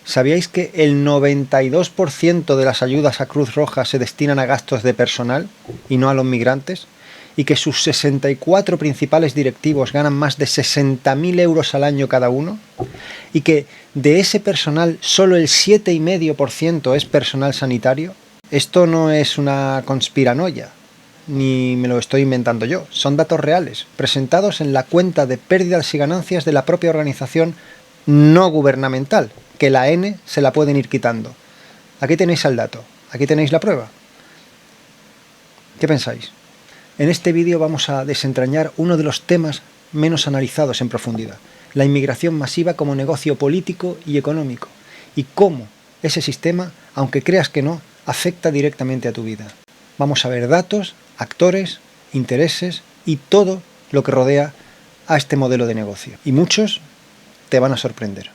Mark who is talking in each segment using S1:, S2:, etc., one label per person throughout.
S1: ¿Sabíais que el 92% de las ayudas a Cruz Roja se destinan a gastos de personal y no a los migrantes? ¿Y que sus 64 principales directivos ganan más de 60.000 euros al año cada uno? ¿Y que de ese personal solo el 7,5% es personal sanitario? Esto no es una conspiranoia, ni me lo estoy inventando yo. Son datos reales, presentados en la cuenta de pérdidas y ganancias de la propia organización no gubernamental, que la N se la pueden ir quitando. Aquí tenéis el dato, aquí tenéis la prueba. ¿Qué pensáis? En este vídeo vamos a desentrañar uno de los temas menos analizados en profundidad: la inmigración masiva como negocio político y económico, y cómo ese sistema, aunque creas que no, afecta directamente a tu vida. Vamos a ver datos, actores, intereses y todo lo que rodea a este modelo de negocio. Y muchos te van a sorprender.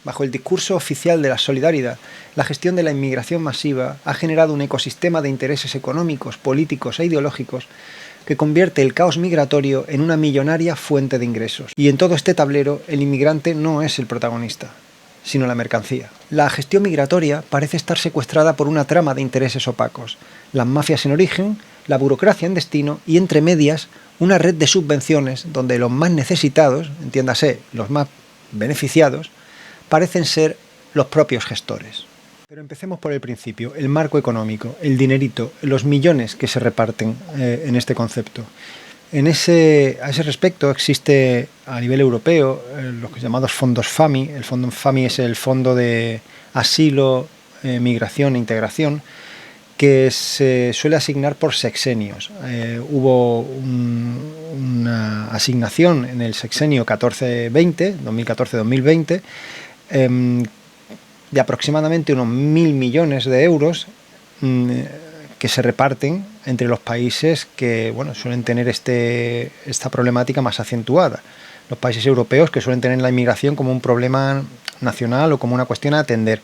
S1: Bajo el discurso oficial de la solidaridad, la gestión de la inmigración masiva ha generado un ecosistema de intereses económicos, políticos e ideológicos que convierte el caos migratorio en una millonaria fuente de ingresos. Y en todo este tablero, el inmigrante no es el protagonista, sino la mercancía. La gestión migratoria parece estar secuestrada por una trama de intereses opacos: las mafias en origen, la burocracia en destino y, entre medias, una red de subvenciones donde los más necesitados, entiéndase, los más beneficiados, parecen ser los propios gestores. Pero empecemos por el principio: el marco económico, el dinerito, los millones que se reparten en este concepto. A ese respecto existe a nivel europeo los llamados fondos FAMI. El fondo FAMI es el Fondo de Asilo, Migración e Integración, que se suele asignar por sexenios. Hubo una asignación en el sexenio 14-20, 2014-2020, de aproximadamente unos 1.000 millones de euros que se reparten entre los países que suelen tener esta problemática más acentuada. Los países europeos, que suelen tener la inmigración como un problema nacional o como una cuestión a atender.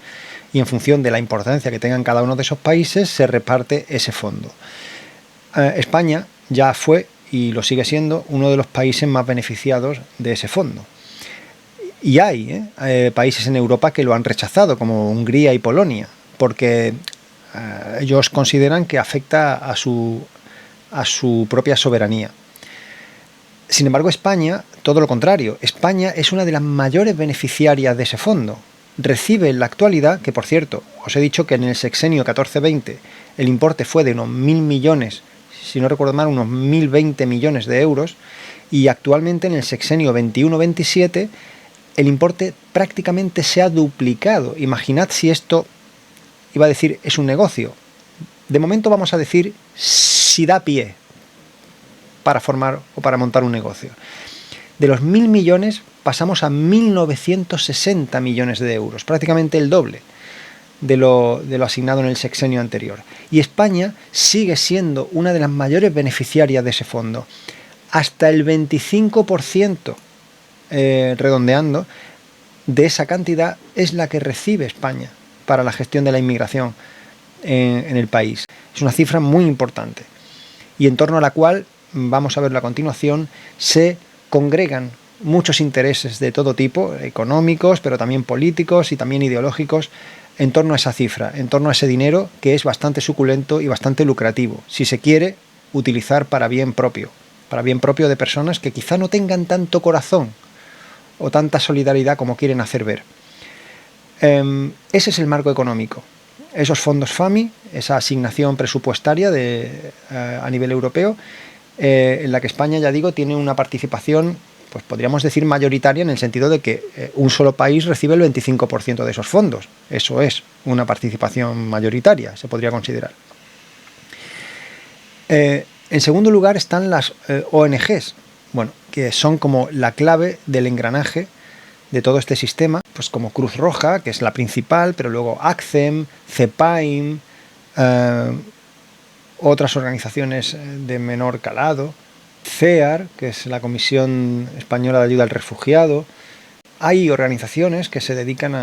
S1: Y en función de la importancia que tengan cada uno de esos países, se reparte ese fondo. España ya fue, y lo sigue siendo, uno de los países más beneficiados de ese fondo. Y hay países en Europa que lo han rechazado, como Hungría y Polonia, porque ellos consideran que afecta a su propia soberanía. Sin embargo, España, todo lo contrario. España es una de las mayores beneficiarias de ese fondo. Recibe en la actualidad, que por cierto, os he dicho que en el sexenio 14-20 el importe fue de unos 1.000 millones, si no recuerdo mal, unos 1.020 millones de euros, y actualmente en el sexenio 21-27 el importe prácticamente se ha duplicado. Imaginad si esto, iba a decir, es un negocio. De momento vamos a decir si da pie para formar o para montar un negocio. De los 1.000 millones pasamos a 1.960 millones de euros, prácticamente el doble de lo asignado en el sexenio anterior. Y España sigue siendo una de las mayores beneficiarias de ese fondo. Hasta el 25%, redondeando, de esa cantidad es la que recibe España para la gestión de la inmigración en el país. Es una cifra muy importante y en torno a la cual, vamos a verlo a continuación, se congregan muchos intereses de todo tipo, económicos, pero también políticos y también ideológicos, en torno a esa cifra, en torno a ese dinero que es bastante suculento y bastante lucrativo, si se quiere utilizar para bien propio de personas que quizá no tengan tanto corazón o tanta solidaridad como quieren hacer ver. Ese es el marco económico. Esos fondos FAMI, esa asignación presupuestaria a nivel europeo, en la que España, ya digo, tiene una participación, pues podríamos decir mayoritaria, en el sentido de que un solo país recibe el 25% de esos fondos. Eso es una participación mayoritaria, se podría considerar. En segundo lugar están las ONGs, que son como la clave del engranaje de todo este sistema, pues como Cruz Roja, que es la principal, pero luego ACCEM, CEPAIM, otras organizaciones de menor calado, CEAR, que es la Comisión Española de Ayuda al Refugiado, hay organizaciones que se dedican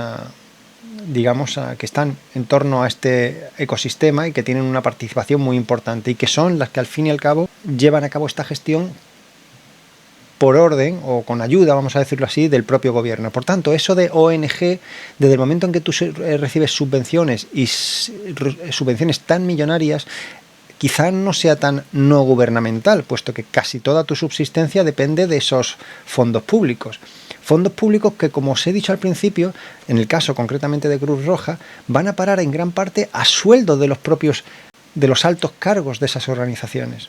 S1: que están en torno a este ecosistema y que tienen una participación muy importante y que son las que al fin y al cabo llevan a cabo esta gestión por orden o con ayuda, vamos a decirlo así, del propio gobierno. Por tanto, eso de ONG, desde el momento en que tú recibes subvenciones y subvenciones tan millonarias, quizá no sea tan no gubernamental, puesto que casi toda tu subsistencia depende de esos fondos públicos. Fondos públicos que, como os he dicho al principio, en el caso concretamente de Cruz Roja, van a parar en gran parte a sueldos de los altos cargos de esas organizaciones.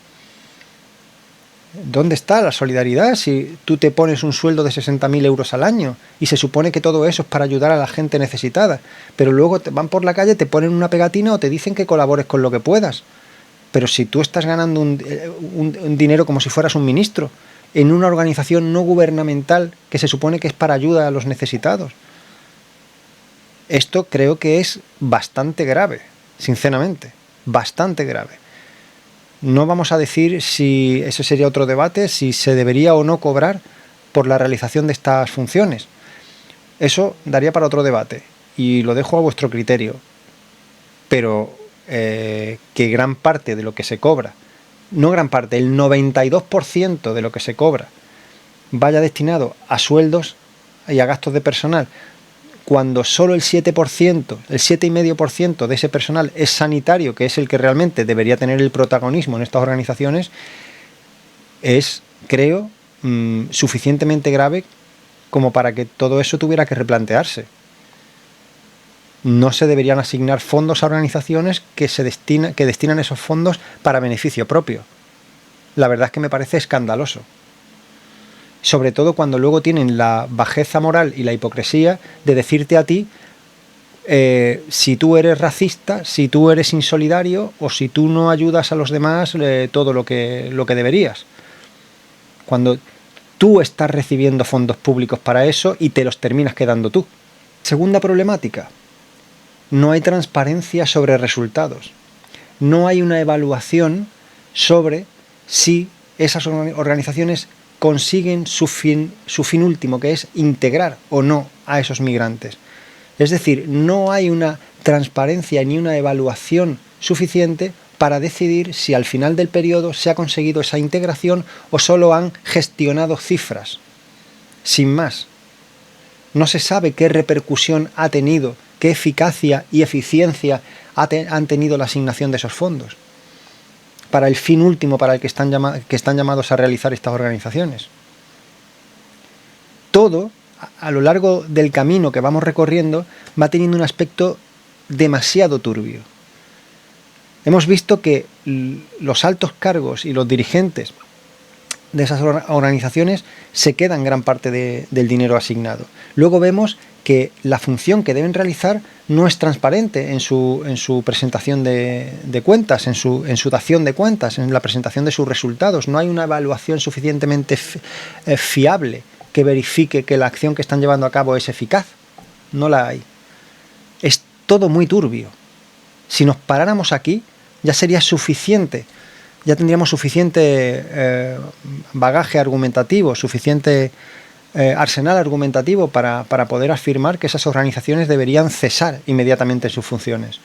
S1: ¿Dónde está la solidaridad si tú te pones un sueldo de 60.000 euros al año y se supone que todo eso es para ayudar a la gente necesitada? Pero luego te van por la calle, te ponen una pegatina o te dicen que colabores con lo que puedas. Pero si tú estás ganando un dinero como si fueras un ministro en una organización no gubernamental que se supone que es para ayuda a los necesitados. Esto creo que es bastante grave, sinceramente, bastante grave. No vamos a decir si, ese sería otro debate, si se debería o no cobrar por la realización de estas funciones. Eso daría para otro debate y lo dejo a vuestro criterio. Pero que gran parte de lo que se cobra, no gran parte, el 92% de lo que se cobra vaya destinado a sueldos y a gastos de personal, cuando solo el 7%, el 7,5% de ese personal es sanitario, que es el que realmente debería tener el protagonismo en estas organizaciones, es, creo, suficientemente grave como para que todo eso tuviera que replantearse. No se deberían asignar fondos a organizaciones que destinan esos fondos para beneficio propio. La verdad es que me parece escandaloso. Sobre todo cuando luego tienen la bajeza moral y la hipocresía de decirte a ti si tú eres racista, si tú eres insolidario o si tú no ayudas a los demás todo lo que deberías. Cuando tú estás recibiendo fondos públicos para eso y te los terminas quedando tú. Segunda problemática. No hay transparencia sobre resultados. No hay una evaluación sobre si esas organizaciones consiguen su fin último, que es integrar o no a esos migrantes. Es decir, no hay una transparencia ni una evaluación suficiente para decidir si al final del periodo se ha conseguido esa integración o solo han gestionado cifras. Sin más. No se sabe qué repercusión ha tenido, qué eficacia y eficiencia han tenido la asignación de esos fondos para el fin último para el que están llamados a realizar estas organizaciones. Todo, a lo largo del camino que vamos recorriendo, va teniendo un aspecto demasiado turbio. Hemos visto que los altos cargos y los dirigentes de esas organizaciones se quedan gran parte del dinero asignado. Luego vemos que la función que deben realizar no es transparente en su presentación de cuentas, en su dación de cuentas, en la presentación de sus resultados. No hay una evaluación suficientemente fiable que verifique que la acción que están llevando a cabo es eficaz. No la hay. Es todo muy turbio. Si nos paráramos aquí, ya sería suficiente. Ya tendríamos suficiente bagaje argumentativo, suficiente arsenal argumentativo para poder afirmar que esas organizaciones deberían cesar inmediatamente sus funciones.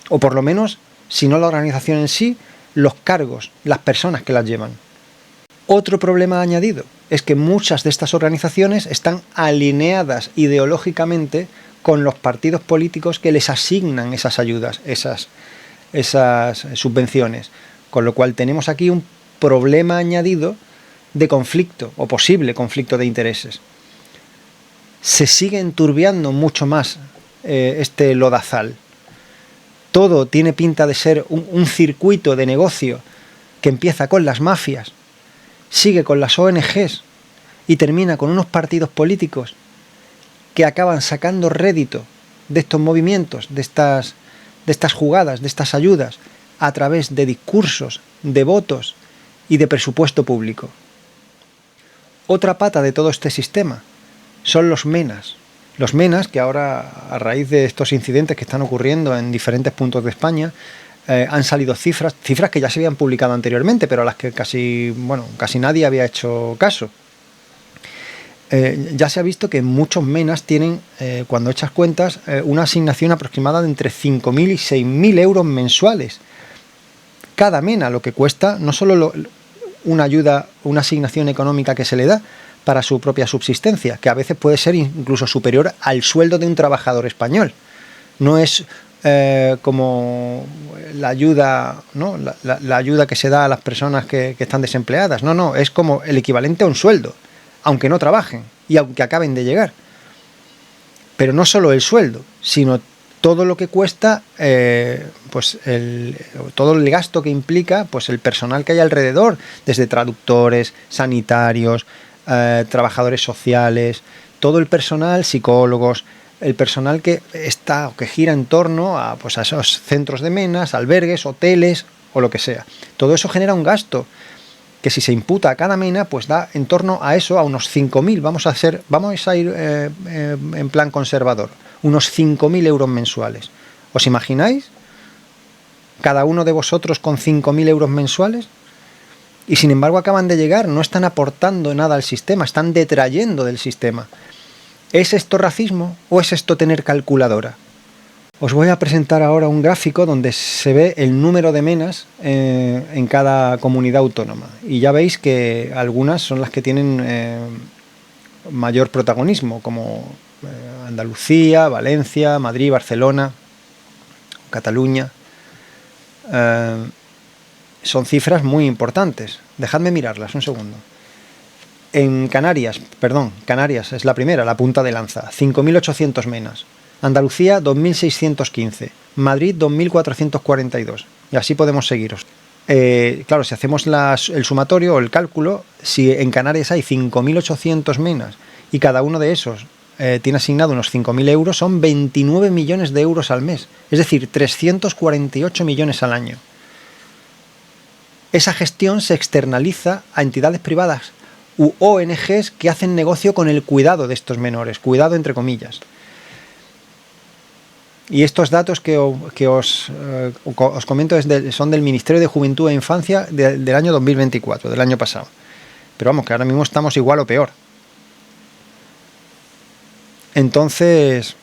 S1: O por lo menos, si no la organización en sí, los cargos, las personas que las llevan. Otro problema añadido es que muchas de estas organizaciones están alineadas ideológicamente con los partidos políticos que les asignan esas ayudas, esas subvenciones. Con lo cual tenemos aquí un problema añadido de conflicto o posible conflicto de intereses. Se sigue enturbiando mucho más este lodazal. Todo tiene pinta de ser un circuito de negocio que empieza con las mafias, sigue con las ONGs y termina con unos partidos políticos que acaban sacando rédito de estos movimientos, de estas jugadas, de estas ayudas, a través de discursos, de votos y de presupuesto público. Otra pata de todo este sistema son los menas. Los menas, que ahora, a raíz de estos incidentes que están ocurriendo en diferentes puntos de España, han salido cifras que ya se habían publicado anteriormente, pero a las que casi nadie había hecho caso. ya se ha visto que muchos MENAs tienen, cuando echas cuentas, una asignación aproximada de entre 5.000 y 6.000 euros mensuales. Cada MENA, lo que cuesta, no solo una ayuda, una asignación económica que se le da para su propia subsistencia, que a veces puede ser incluso superior al sueldo de un trabajador español. No es como la ayuda, ¿no? La ayuda que se da a las personas que están desempleadas. No, es como el equivalente a un sueldo, aunque no trabajen y aunque acaben de llegar. Pero no solo el sueldo, sino todo lo que cuesta, todo el gasto que implica, pues el personal que hay alrededor, desde traductores, sanitarios, trabajadores sociales, todo el personal, psicólogos, el personal que está o que gira en torno a esos centros de MENAs, albergues, hoteles o lo que sea. Todo eso genera un gasto que, si se imputa a cada MENA, pues da en torno a eso, a unos 5.000, vamos a ir en plan conservador, unos 5.000 euros mensuales. ¿Os imagináis? Cada uno de vosotros con 5.000 euros mensuales. Y sin embargo acaban de llegar, no están aportando nada al sistema, están detrayendo del sistema. ¿Es esto racismo o es esto tener calculadora? Os voy a presentar ahora un gráfico donde se ve el número de MENAs en cada comunidad autónoma. Y ya veis que algunas son las que tienen mayor protagonismo, como Andalucía, Valencia, Madrid, Barcelona, Cataluña. Son cifras muy importantes. Dejadme mirarlas un segundo. En Canarias es la primera, la punta de lanza, 5.800 MENAs. Andalucía, 2.615. Madrid, 2.442. Y así podemos seguiros. Claro, si hacemos el sumatorio o el cálculo, si en Canarias hay 5.800 MENAs y cada uno de esos tiene asignado unos 5.000 euros, son 29 millones de euros al mes. Es decir, 348 millones al año. Esa gestión se externaliza a entidades privadas u ONGs que hacen negocio con el cuidado de estos menores, cuidado entre comillas. Y estos datos que os comento son del Ministerio de Juventud e Infancia del año 2024, del año pasado. Pero vamos, que ahora mismo estamos igual o peor. Entonces,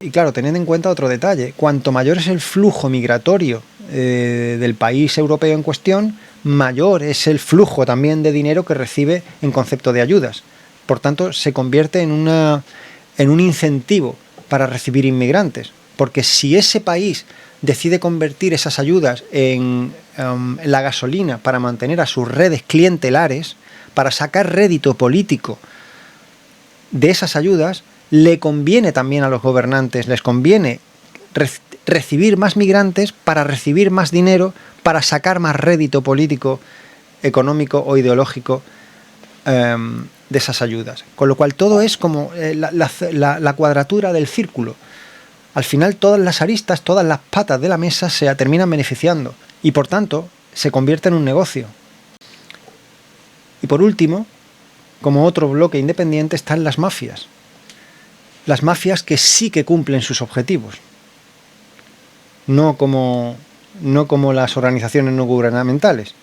S1: y claro, teniendo en cuenta otro detalle, cuanto mayor es el flujo migratorio del país europeo en cuestión, mayor es el flujo también de dinero que recibe en concepto de ayudas. Por tanto, se convierte en un incentivo para recibir inmigrantes, porque si ese país decide convertir esas ayudas en la gasolina para mantener a sus redes clientelares, para sacar rédito político de esas ayudas, le conviene también a los gobernantes, les conviene recibir más migrantes para recibir más dinero, para sacar más rédito político, económico o ideológico de esas ayudas. Con lo cual todo es como la cuadratura del círculo. Al final todas las aristas, todas las patas de la mesa se terminan beneficiando y por tanto se convierte en un negocio. Y por último, como otro bloque independiente, están las mafias. Las mafias que sí que cumplen sus objetivos. No como las organizaciones no gubernamentales.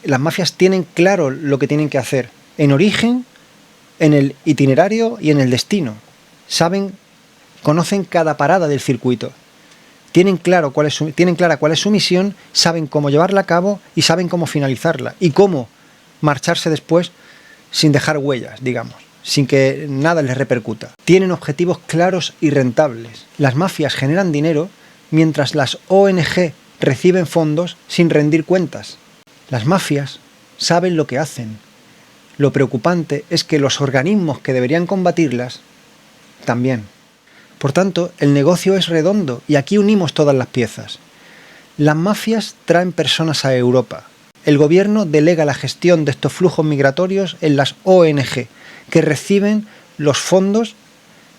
S1: Las mafias tienen claro lo que tienen que hacer en origen, en el itinerario y en el destino. Conocen cada parada del circuito. Tienen clara cuál es su misión, saben cómo llevarla a cabo y saben cómo finalizarla y cómo marcharse después sin dejar huellas, digamos, sin que nada les repercuta. Tienen objetivos claros y rentables. Las mafias generan dinero mientras las ONG reciben fondos sin rendir cuentas. Las mafias saben lo que hacen. Lo preocupante es que los organismos que deberían combatirlas también. Por tanto, el negocio es redondo y aquí unimos todas las piezas. Las mafias traen personas a Europa. El gobierno delega la gestión de estos flujos migratorios en las ONG, que reciben los fondos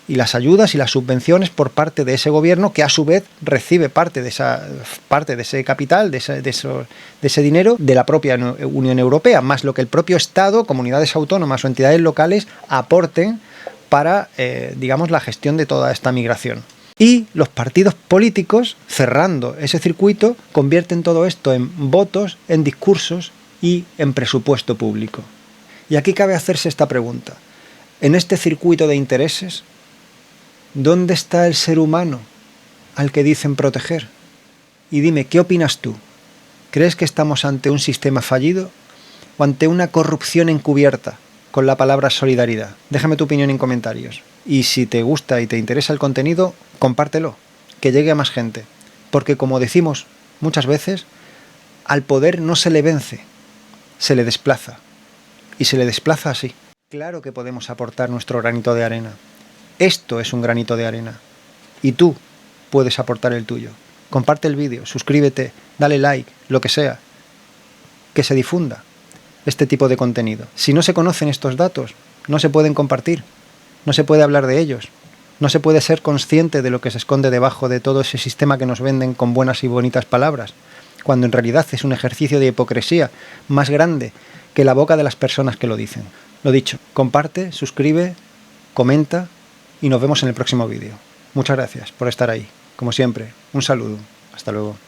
S1: y las ayudas y las subvenciones por parte de ese gobierno, que a su vez recibe parte de ese capital, de ese dinero de la propia Unión Europea, más lo que el propio Estado, comunidades autónomas o entidades locales aporten para, digamos, la gestión de toda esta migración. Y los partidos políticos, cerrando ese circuito, convierten todo esto en votos, en discursos y en presupuesto público. Y aquí cabe hacerse esta pregunta. En este circuito de intereses, ¿dónde está el ser humano al que dicen proteger? Y dime, ¿qué opinas tú? ¿Crees que estamos ante un sistema fallido o ante una corrupción encubierta con la palabra solidaridad? Déjame tu opinión en comentarios. Y si te gusta y te interesa el contenido, compártelo, que llegue a más gente. Porque como decimos muchas veces, al poder no se le vence, se le desplaza. Y se le desplaza así. Claro que podemos aportar nuestro granito de arena. Esto es un granito de arena. Y tú puedes aportar el tuyo. Comparte el vídeo, suscríbete, dale like, lo que sea. Que se difunda este tipo de contenido. Si no se conocen estos datos, no se pueden compartir. No se puede hablar de ellos. No se puede ser consciente de lo que se esconde debajo de todo ese sistema que nos venden con buenas y bonitas palabras, cuando en realidad es un ejercicio de hipocresía más grande que la boca de las personas que lo dicen. Lo dicho, comparte, suscribe, comenta y nos vemos en el próximo vídeo. Muchas gracias por estar ahí. Como siempre, un saludo. Hasta luego.